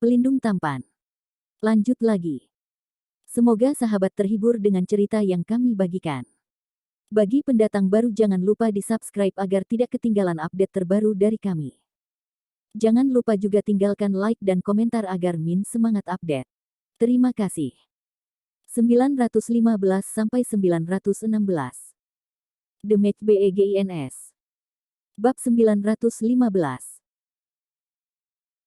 Pelindung tampan. Lanjut lagi. Semoga sahabat terhibur dengan cerita yang kami bagikan. Bagi pendatang baru jangan lupa di-subscribe agar tidak ketinggalan update terbaru dari kami. Jangan lupa juga tinggalkan like dan komentar agar Min semangat update. Terima kasih. 915-916. The Match BEGINS. Bab 915.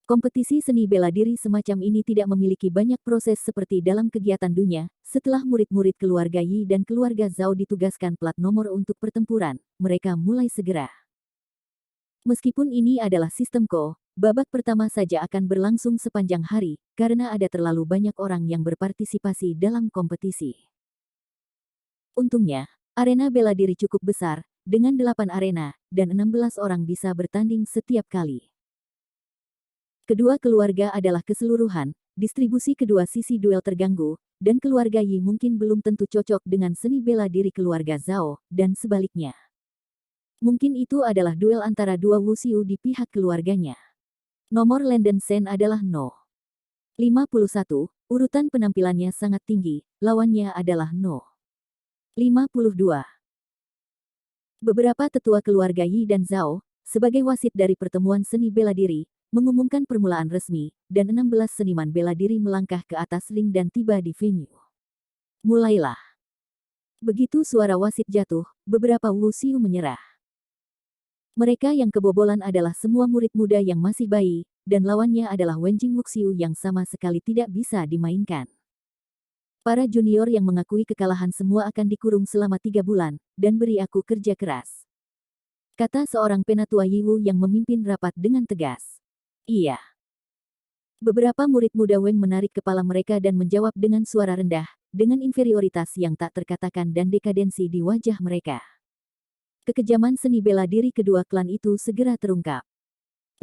Kompetisi seni bela diri semacam ini tidak memiliki banyak proses seperti dalam kegiatan dunia. Setelah murid-murid keluarga Yi dan keluarga Zhao ditugaskan plat nomor untuk pertempuran, mereka mulai segera. Meskipun ini adalah sistem Ko, babak pertama saja akan berlangsung sepanjang hari, karena ada terlalu banyak orang yang berpartisipasi dalam kompetisi. Untungnya, arena bela diri cukup besar, dengan 8 arena, dan 16 orang bisa bertanding setiap kali. Kedua keluarga adalah keseluruhan, distribusi kedua sisi duel terganggu, dan keluarga Yi mungkin belum tentu cocok dengan seni bela diri keluarga Zhao, dan sebaliknya. Mungkin itu adalah duel antara dua Wuxiu di pihak keluarganya. Nomor Landen Shen adalah No. 51, urutan penampilannya sangat tinggi, lawannya adalah No. 52. Beberapa tetua keluarga Yi dan Zhao, sebagai wasit dari pertemuan seni bela diri, mengumumkan permulaan resmi, dan 16 seniman bela diri melangkah ke atas ring dan tiba di venue. Mulailah. Begitu suara wasit jatuh, beberapa Wuxiu menyerah. Mereka yang kebobolan adalah semua murid muda yang masih bayi, dan lawannya adalah Wenjing Wuxiu yang sama sekali tidak bisa dimainkan. Para junior yang mengakui kekalahan semua akan dikurung selama 3 bulan, dan beri aku kerja keras. Kata seorang penatua Yiwu yang memimpin rapat dengan tegas. Iya. Beberapa murid muda Weng menarik kepala mereka dan menjawab dengan suara rendah, dengan inferioritas yang tak terkatakan dan dekadensi di wajah mereka. Kekejaman seni bela diri kedua klan itu segera terungkap.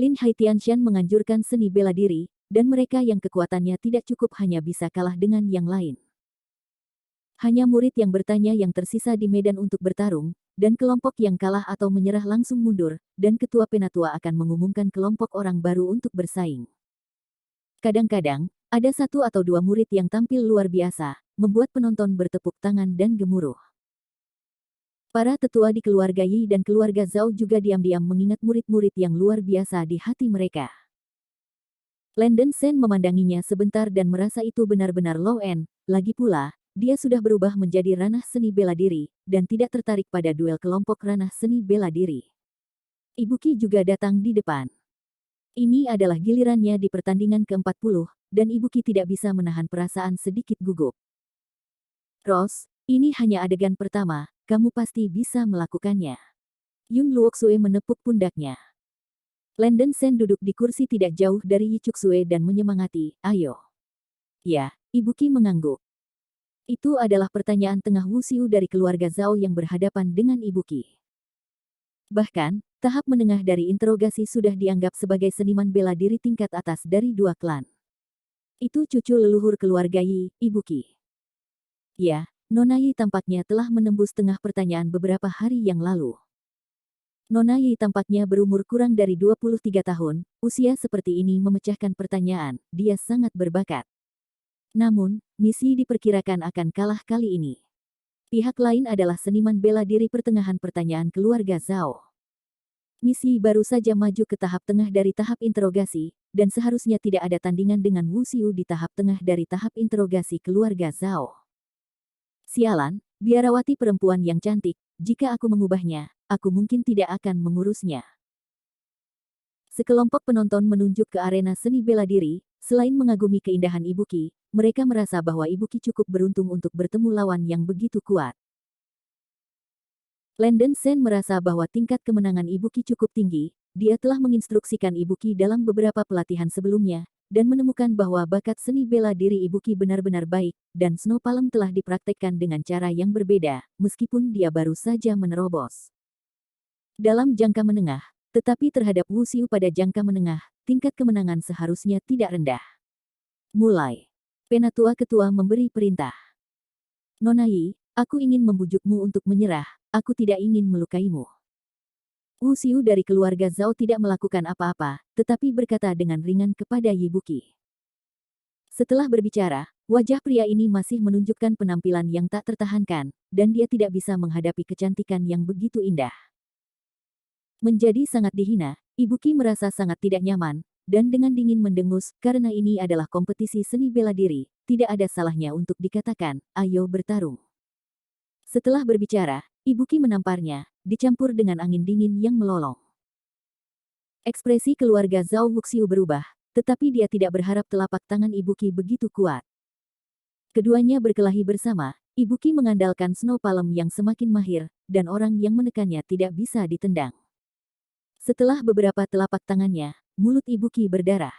Lin Haitianshan menganjurkan seni bela diri, dan mereka yang kekuatannya tidak cukup hanya bisa kalah dengan yang lain. Hanya murid yang bertanya yang tersisa di medan untuk bertarung, dan kelompok yang kalah atau menyerah langsung mundur, dan ketua penatua akan mengumumkan kelompok orang baru untuk bersaing. Kadang-kadang, ada 1 atau 2 murid yang tampil luar biasa, membuat penonton bertepuk tangan dan gemuruh. Para tetua di keluarga Yi dan keluarga Zhao juga diam-diam mengingat murid-murid yang luar biasa di hati mereka. Landen Shen memandanginya sebentar dan merasa itu benar-benar low end, lagi pula, dia sudah berubah menjadi ranah seni bela diri, dan tidak tertarik pada duel kelompok ranah seni bela diri. Ibuki juga datang di depan. Ini adalah gilirannya di pertandingan ke-40, dan Ibuki tidak bisa menahan perasaan sedikit gugup. Rose, ini hanya adegan pertama, kamu pasti bisa melakukannya. Yun Luoxue menepuk pundaknya. Landen Shen duduk di kursi tidak jauh dari Yi Chuxue dan menyemangati, ayo. Ya, Ibuki mengangguk. Itu adalah pertanyaan tengah Wuxiu dari keluarga Zhao yang berhadapan dengan Ibuki. Bahkan, tahap menengah dari interogasi sudah dianggap sebagai seniman bela diri tingkat atas dari 2 klan. Itu cucu leluhur keluarga Yi, Ibuki. Ya, Nona Yi tampaknya telah menembus tengah pertanyaan beberapa hari yang lalu. Nona Yi tampaknya berumur kurang dari 23 tahun, usia seperti ini memecahkan pertanyaan, dia sangat berbakat. Namun, misi diperkirakan akan kalah kali ini. Pihak lain adalah seniman bela diri pertengahan pertanyaan keluarga Zhao. Misi baru saja maju ke tahap tengah dari tahap interogasi, dan seharusnya tidak ada tandingan dengan Wuxiu di tahap tengah dari tahap interogasi keluarga Zhao. Sialan, biarawati perempuan yang cantik, jika aku mengubahnya, aku mungkin tidak akan mengurusnya. Sekelompok penonton menunjuk ke arena seni bela diri, selain mengagumi keindahan Ibuki, mereka merasa bahwa Ibuki cukup beruntung untuk bertemu lawan yang begitu kuat. Landen Shen merasa bahwa tingkat kemenangan Ibuki cukup tinggi, dia telah menginstruksikan Ibuki dalam beberapa pelatihan sebelumnya, dan menemukan bahwa bakat seni bela diri Ibuki benar-benar baik, dan Snow Palm telah dipraktekkan dengan cara yang berbeda, meskipun dia baru saja menerobos. Dalam jangka menengah, tetapi terhadap Wuxiu pada jangka menengah, tingkat kemenangan seharusnya tidak rendah. Mulai. Penatua ketua memberi perintah. Nona Yi, aku ingin membujukmu untuk menyerah, aku tidak ingin melukaimu. Wuxiu dari keluarga Zhao tidak melakukan apa-apa, tetapi berkata dengan ringan kepada Yibuki. Setelah berbicara, wajah pria ini masih menunjukkan penampilan yang tak tertahankan, dan dia tidak bisa menghadapi kecantikan yang begitu indah. Menjadi sangat dihina, Ibuki merasa sangat tidak nyaman, dan dengan dingin mendengus, karena ini adalah kompetisi seni bela diri, tidak ada salahnya untuk dikatakan, ayo bertarung. Setelah berbicara, Ibuki menamparnya, dicampur dengan angin dingin yang melolong. Ekspresi keluarga Zhao Wuxiu berubah, tetapi dia tidak berharap telapak tangan Ibuki begitu kuat. Keduanya berkelahi bersama, Ibuki mengandalkan Snow Palm yang semakin mahir, dan orang yang menekannya tidak bisa ditendang. Setelah beberapa telapak tangannya, mulut Ibuki berdarah.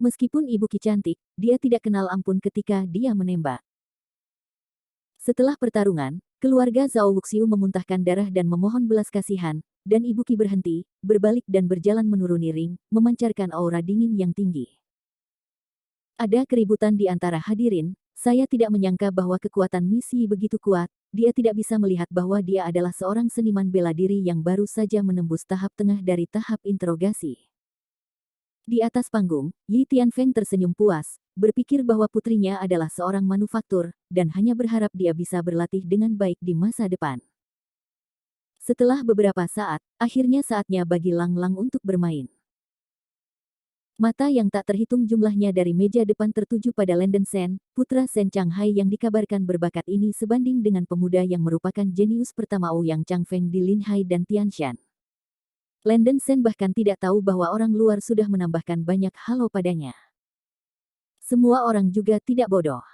Meskipun Ibuki cantik, dia tidak kenal ampun ketika dia menembak. Setelah pertarungan, keluarga Zhao Wuxiu memuntahkan darah dan memohon belas kasihan, dan Ibuki berhenti, berbalik dan berjalan menuruni ring, memancarkan aura dingin yang tinggi. Ada keributan di antara hadirin, saya tidak menyangka bahwa kekuatan Miss Yi begitu kuat, dia tidak bisa melihat bahwa dia adalah seorang seniman bela diri yang baru saja menembus tahap tengah dari tahap interogasi. Di atas panggung, Yi Tianfeng tersenyum puas, berpikir bahwa putrinya adalah seorang manufaktur, dan hanya berharap dia bisa berlatih dengan baik di masa depan. Setelah beberapa saat, akhirnya saatnya bagi Lang Lang untuk bermain. Mata yang tak terhitung jumlahnya dari meja depan tertuju pada Landen Sen, putra Sen Changhai yang dikabarkan berbakat ini sebanding dengan pemuda yang merupakan jenius pertama Ouyang Changfeng di Linhai dan Tianshan. Landen Sen bahkan tidak tahu bahwa orang luar sudah menambahkan banyak halo padanya. Semua orang juga tidak bodoh.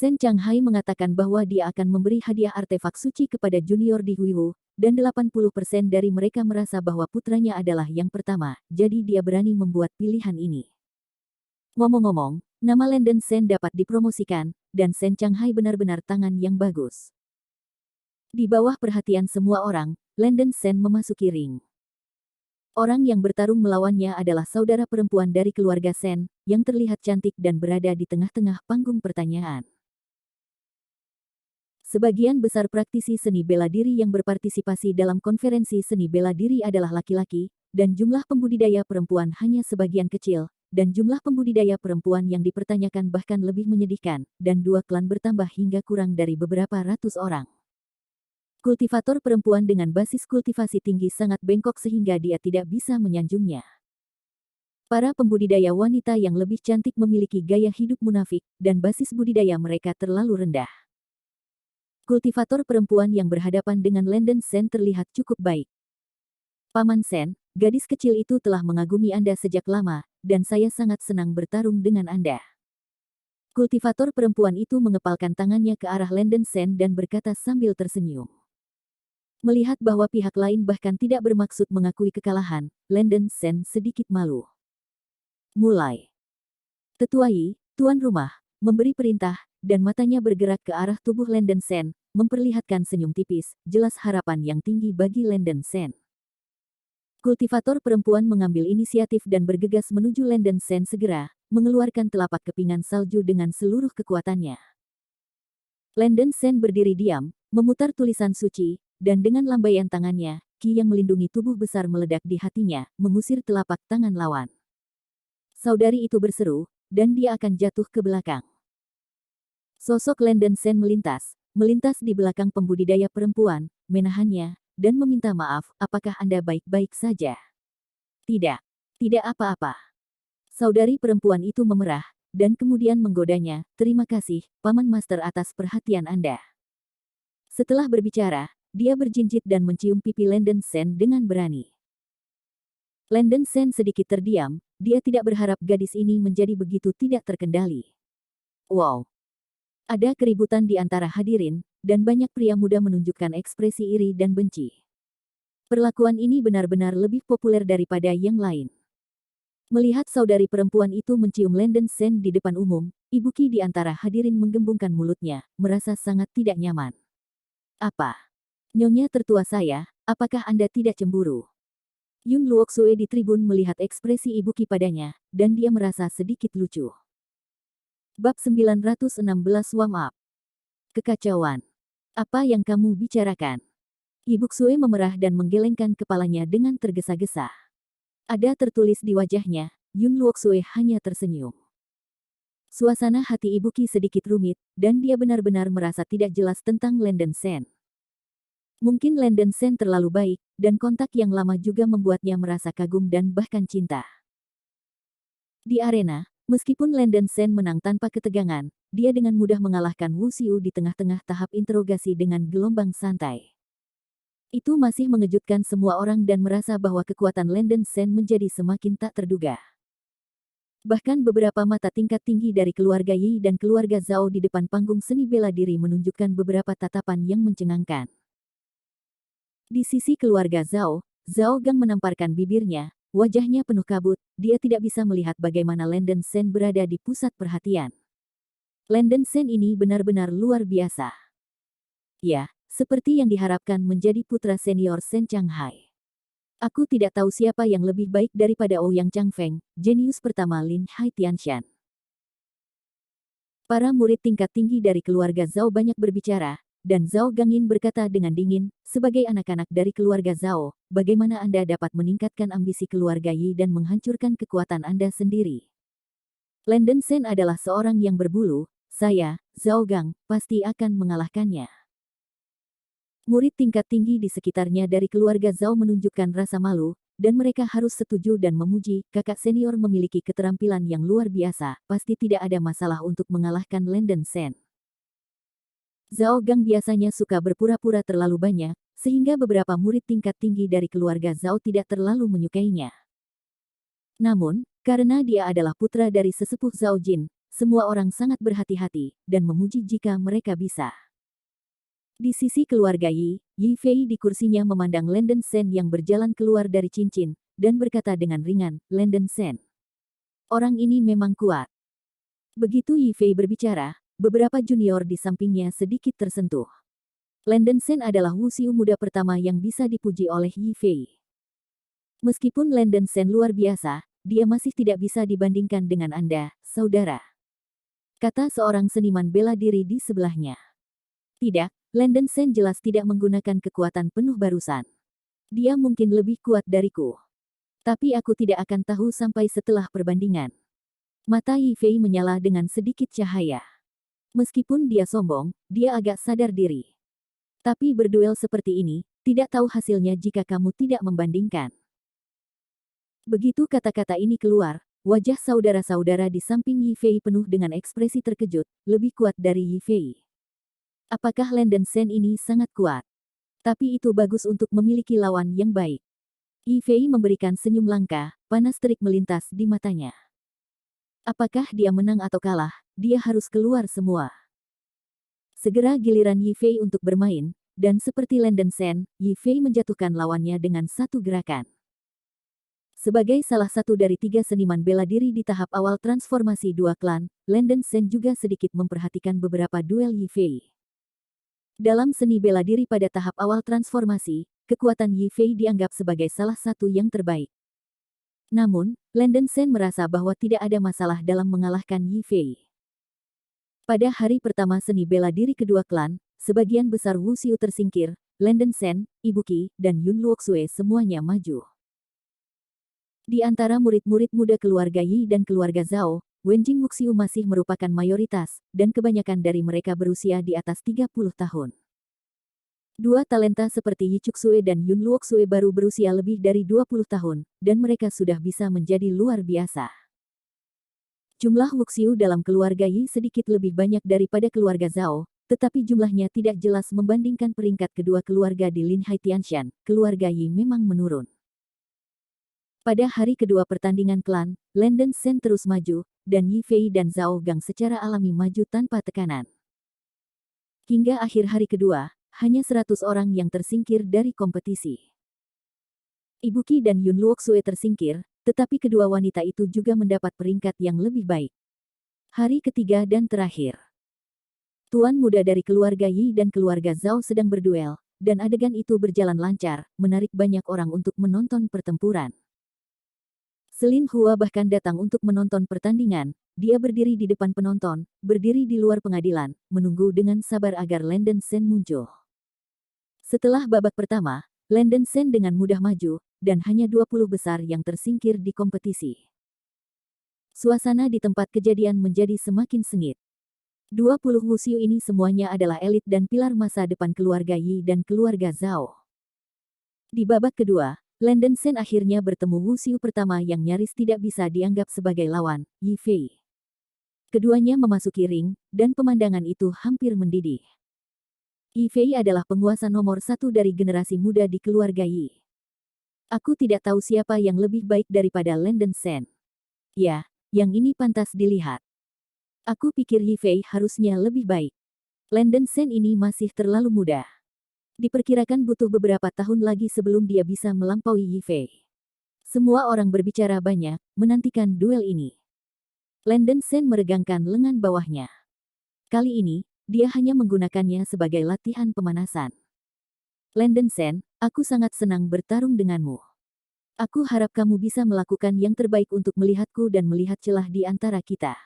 Sen Changhai mengatakan bahwa dia akan memberi hadiah artefak suci kepada junior di Huiwu, dan 80% dari mereka merasa bahwa putranya adalah yang pertama, jadi dia berani membuat pilihan ini. Ngomong-ngomong, nama Landen Sen dapat dipromosikan, dan Sen Changhai benar-benar tangan yang bagus. Di bawah perhatian semua orang, Landen Sen memasuki ring. Orang yang bertarung melawannya adalah saudara perempuan dari keluarga Sen, yang terlihat cantik dan berada di tengah-tengah panggung pertanyaan. Sebagian besar praktisi seni bela diri yang berpartisipasi dalam konferensi seni bela diri adalah laki-laki, dan jumlah pembudidaya perempuan hanya sebagian kecil, dan jumlah pembudidaya perempuan yang dipertanyakan bahkan lebih menyedihkan, dan dua klan bertambah hingga kurang dari beberapa ratus orang. Kultivator perempuan dengan basis kultivasi tinggi sangat bengkok sehingga dia tidak bisa menyanjungnya. Para pembudidaya wanita yang lebih cantik memiliki gaya hidup munafik, dan basis budidaya mereka terlalu rendah. Kultivator perempuan yang berhadapan dengan Landen Sen terlihat cukup baik. Paman Sen, gadis kecil itu telah mengagumi Anda sejak lama, dan saya sangat senang bertarung dengan Anda. Kultivator perempuan itu mengepalkan tangannya ke arah Landen Sen dan berkata sambil tersenyum. Melihat bahwa pihak lain bahkan tidak bermaksud mengakui kekalahan, Landen Sen sedikit malu. Mulai. Tetua Yi, tuan rumah, memberi perintah, dan matanya bergerak ke arah tubuh Landen Sen, memperlihatkan senyum tipis, jelas harapan yang tinggi bagi Landen Sen. Kultivator perempuan mengambil inisiatif dan bergegas menuju Landen Sen segera, mengeluarkan telapak kepingan salju dengan seluruh kekuatannya. Landen Sen berdiri diam, memutar tulisan suci, dan dengan lambaian tangannya, Ki yang melindungi tubuh besar meledak di hatinya, mengusir telapak tangan lawan. Saudari itu berseru, dan dia akan jatuh ke belakang. Sosok Landen Sen melintas di belakang pembudidaya perempuan, menahannya, dan meminta maaf, apakah Anda baik-baik saja? Tidak. Tidak apa-apa. Saudari perempuan itu memerah, dan kemudian menggodanya, terima kasih, Paman Master atas perhatian Anda. Setelah berbicara, dia berjinjit dan mencium pipi Landen Sen dengan berani. Landen Sen sedikit terdiam, dia tidak berharap gadis ini menjadi begitu tidak terkendali. Wow! Ada keributan di antara hadirin, dan banyak pria muda menunjukkan ekspresi iri dan benci. Perlakuan ini benar-benar lebih populer daripada yang lain. Melihat saudari perempuan itu mencium Landen Sen di depan umum, Ibuki di antara hadirin menggembungkan mulutnya, merasa sangat tidak nyaman. Apa? Nyonya tertua saya, apakah Anda tidak cemburu? Yun Luoxue di tribun melihat ekspresi Ibuki padanya, dan dia merasa sedikit lucu. Bab 916 Warm Up. Kekacauan. Apa yang kamu bicarakan? Ibu Xue memerah dan menggelengkan kepalanya dengan tergesa-gesa. Ada tertulis di wajahnya, Yun Luoxue hanya tersenyum. Suasana hati Ibuki sedikit rumit, dan dia benar-benar merasa tidak jelas tentang Landen Sen. Mungkin Landen Sen terlalu baik, dan kontak yang lama juga membuatnya merasa kagum dan bahkan cinta. Di arena, meskipun Landen Sen menang tanpa ketegangan, dia dengan mudah mengalahkan Wu Xiu di tengah-tengah tahap interogasi dengan gelombang santai. Itu masih mengejutkan semua orang dan merasa bahwa kekuatan Landen Sen menjadi semakin tak terduga. Bahkan beberapa mata tingkat tinggi dari keluarga Yi dan keluarga Zhao di depan panggung seni bela diri menunjukkan beberapa tatapan yang mencengangkan. Di sisi keluarga Zhao, Zhao Gang menamparkan bibirnya, wajahnya penuh kabut, dia tidak bisa melihat bagaimana Landen Sen berada di pusat perhatian. Landen Sen ini benar-benar luar biasa. Ya, seperti yang diharapkan menjadi putra senior Sen Changhai. Aku tidak tahu siapa yang lebih baik daripada Ouyang Changfeng, jenius pertama Lin Hai Tianshan. Para murid tingkat tinggi dari keluarga Zhao banyak berbicara, dan Zhao Gangin berkata dengan dingin, sebagai anak-anak dari keluarga Zhao, bagaimana Anda dapat meningkatkan ambisi keluarga Yi dan menghancurkan kekuatan Anda sendiri? Landen Sen adalah seorang yang berbulu, saya, Zhao Gang, pasti akan mengalahkannya. Murid tingkat tinggi di sekitarnya dari keluarga Zhao menunjukkan rasa malu, dan mereka harus setuju dan memuji, kakak senior memiliki keterampilan yang luar biasa, pasti tidak ada masalah untuk mengalahkan Landen Sen. Zhao Gang biasanya suka berpura-pura terlalu banyak, sehingga beberapa murid tingkat tinggi dari keluarga Zhao tidak terlalu menyukainya. Namun, karena dia adalah putra dari sesepuh Zhao Jin, semua orang sangat berhati-hati, dan memuji jika mereka bisa. Di sisi keluarga Yi, Yi Fei di kursinya memandang Landen Sen yang berjalan keluar dari cincin, dan berkata dengan ringan, Landen Sen. Orang ini memang kuat. Begitu Yi Fei berbicara, beberapa junior di sampingnya sedikit tersentuh. Landen Sen adalah Wu Xiu muda pertama yang bisa dipuji oleh Yi Fei. Meskipun Landen Sen luar biasa, dia masih tidak bisa dibandingkan dengan Anda, saudara. Kata seorang seniman bela diri di sebelahnya. Tidak, Landen Sen jelas tidak menggunakan kekuatan penuh barusan. Dia mungkin lebih kuat dariku. Tapi aku tidak akan tahu sampai setelah perbandingan. Mata Yi Fei menyala dengan sedikit cahaya. Meskipun dia sombong, dia agak sadar diri. Tapi berduel seperti ini, tidak tahu hasilnya jika kamu tidak membandingkan. Begitu kata-kata ini keluar, wajah saudara-saudara di samping Yi Fei penuh dengan ekspresi terkejut, lebih kuat dari Yi Fei. Apakah Landen Sen ini sangat kuat? Tapi itu bagus untuk memiliki lawan yang baik. Yi Fei memberikan senyum langka, panas terik melintas di matanya. Apakah dia menang atau kalah, dia harus keluar semua. Segera giliran Yi Fei untuk bermain, dan seperti Landen Sen, Yi Fei menjatuhkan lawannya dengan satu gerakan. Sebagai salah satu dari 3 seniman bela diri di tahap awal transformasi dua klan, Landen Sen juga sedikit memperhatikan beberapa duel Yi Fei. Dalam seni bela diri pada tahap awal transformasi, kekuatan Yi Fei dianggap sebagai salah satu yang terbaik. Namun, Landen Sen merasa bahwa tidak ada masalah dalam mengalahkan Yi Fei. Pada hari pertama seni bela diri kedua klan, sebagian besar Wu Xiu tersingkir, Landen Sen, Ibuki, dan Yun Luoxue semuanya maju. Di antara murid-murid muda keluarga Yi dan keluarga Zhao, Wenjing Wuxiu masih merupakan mayoritas, dan kebanyakan dari mereka berusia di atas 30 tahun. Dua talenta seperti Yi Chuxue dan Yun Luoxue baru berusia lebih dari 20 tahun, dan mereka sudah bisa menjadi luar biasa. Jumlah Wuxiu dalam keluarga Yi sedikit lebih banyak daripada keluarga Zhao, tetapi jumlahnya tidak jelas membandingkan peringkat kedua keluarga di Lin Hai Tianshan, keluarga Yi memang menurun. Pada hari kedua pertandingan klan, Landen Sen terus maju, dan Yi Fei dan Zhao Gang secara alami maju tanpa tekanan. Hingga akhir hari kedua, hanya 100 orang yang tersingkir dari kompetisi. Ibuki dan Yun Luoxue tersingkir, tetapi kedua wanita itu juga mendapat peringkat yang lebih baik. Hari ketiga dan terakhir. Tuan muda dari keluarga Yi dan keluarga Zhao sedang berduel, dan adegan itu berjalan lancar, menarik banyak orang untuk menonton pertempuran. Selin Hua bahkan datang untuk menonton pertandingan. Dia berdiri di depan penonton, berdiri di luar pengadilan, menunggu dengan sabar agar Landen Sen muncul. Setelah babak pertama, Landen Sen dengan mudah maju, dan hanya 20 besar yang tersingkir di kompetisi. Suasana di tempat kejadian menjadi semakin sengit. 20 wushu ini semuanya adalah elit dan pilar masa depan keluarga Yi dan keluarga Zhao. Di babak kedua, Landen Shen akhirnya bertemu wushu pertama yang nyaris tidak bisa dianggap sebagai lawan, Yi Fei. Keduanya memasuki ring, dan pemandangan itu hampir mendidih. Yi Fei adalah penguasa nomor satu dari generasi muda di keluarga Yi. Aku tidak tahu siapa yang lebih baik daripada Landen Shen. Ya, yang ini pantas dilihat. Aku pikir Yi Fei harusnya lebih baik. Landen Shen ini masih terlalu muda. Diperkirakan butuh beberapa tahun lagi sebelum dia bisa melampaui Yi Fei. Semua orang berbicara banyak, menantikan duel ini. Landen Shen meregangkan lengan bawahnya. Kali ini, dia hanya menggunakannya sebagai latihan pemanasan. Landen Shen, aku sangat senang bertarung denganmu. Aku harap kamu bisa melakukan yang terbaik untuk melihatku dan melihat celah di antara kita.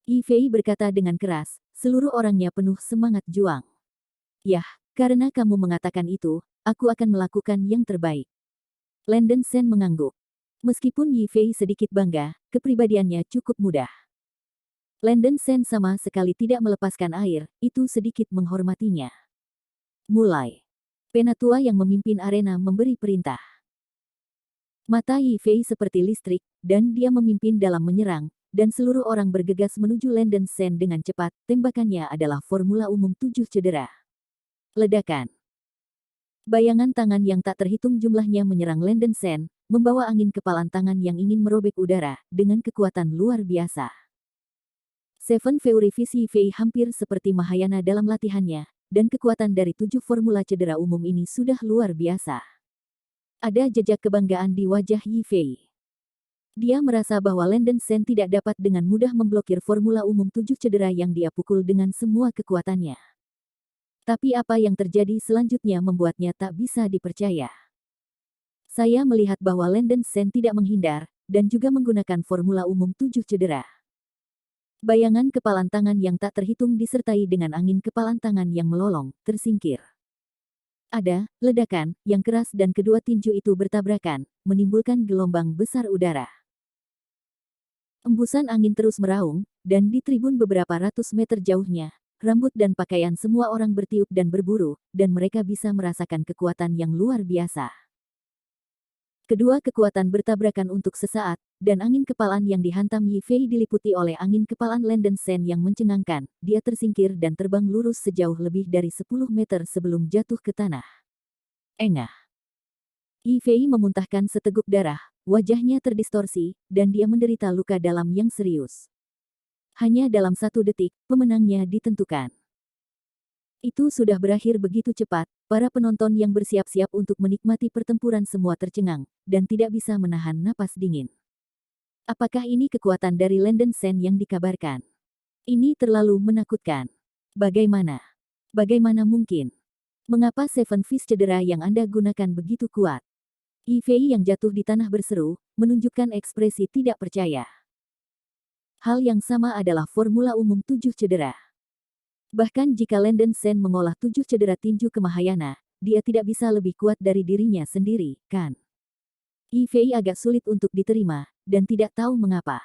Yi Fei berkata dengan keras, seluruh orangnya penuh semangat juang. Yah, karena kamu mengatakan itu, aku akan melakukan yang terbaik. Landen Shen mengangguk. Meskipun Yi Fei sedikit bangga, kepribadiannya cukup mudah. Landen Shen sama sekali tidak melepaskan air, itu sedikit menghormatinya. Mulai. Penatua yang memimpin arena memberi perintah. Mata Yi Fei seperti listrik, dan dia memimpin dalam menyerang, dan seluruh orang bergegas menuju Landen Shen dengan cepat. Tembakannya adalah formula umum 7 cedera. Ledakan. Bayangan tangan yang tak terhitung jumlahnya menyerang Landen Shen, membawa angin kepalan tangan yang ingin merobek udara, dengan kekuatan luar biasa. Seven Fury Fist Yi Fei hampir seperti Mahayana dalam latihannya, dan kekuatan dari 7 formula cedera umum ini sudah luar biasa. Ada jejak kebanggaan di wajah Yi Fei. Dia merasa bahwa Landen Shen tidak dapat dengan mudah memblokir formula umum 7 cedera yang dia pukul dengan semua kekuatannya. Tapi apa yang terjadi selanjutnya membuatnya tak bisa dipercaya. Saya melihat bahwa Landen Shen tidak menghindar, dan juga menggunakan formula umum 7 cedera. Bayangan kepalan tangan yang tak terhitung disertai dengan angin kepalan tangan yang melolong, tersingkir. Ada ledakan yang keras dan kedua tinju itu bertabrakan, menimbulkan gelombang besar udara. Embusan angin terus meraung, dan di tribun beberapa ratus meter jauhnya, rambut dan pakaian semua orang bertiup dan berburu, dan mereka bisa merasakan kekuatan yang luar biasa. Kedua kekuatan bertabrakan untuk sesaat, dan angin kepalan yang dihantam Yi Fei diliputi oleh angin kepalan Landen Shen yang mencengangkan. Dia tersingkir dan terbang lurus sejauh lebih dari 10 meter sebelum jatuh ke tanah. Engah. Yi Fei memuntahkan seteguk darah, wajahnya terdistorsi, dan dia menderita luka dalam yang serius. Hanya dalam 1 detik, pemenangnya ditentukan. Itu sudah berakhir begitu cepat, para penonton yang bersiap-siap untuk menikmati pertempuran semua tercengang, dan tidak bisa menahan napas dingin. Apakah ini kekuatan dari Landen Shen yang dikabarkan? Ini terlalu menakutkan. Bagaimana? Bagaimana mungkin? Mengapa Seven Fist cedera yang Anda gunakan begitu kuat? Yi Fei yang jatuh di tanah berseru, menunjukkan ekspresi tidak percaya. Hal yang sama adalah formula umum 7 cedera. Bahkan jika Landen Shen mengolah 7 cedera tinju ke Mahayana, dia tidak bisa lebih kuat dari dirinya sendiri, kan? Yi Fei agak sulit untuk diterima, dan tidak tahu mengapa.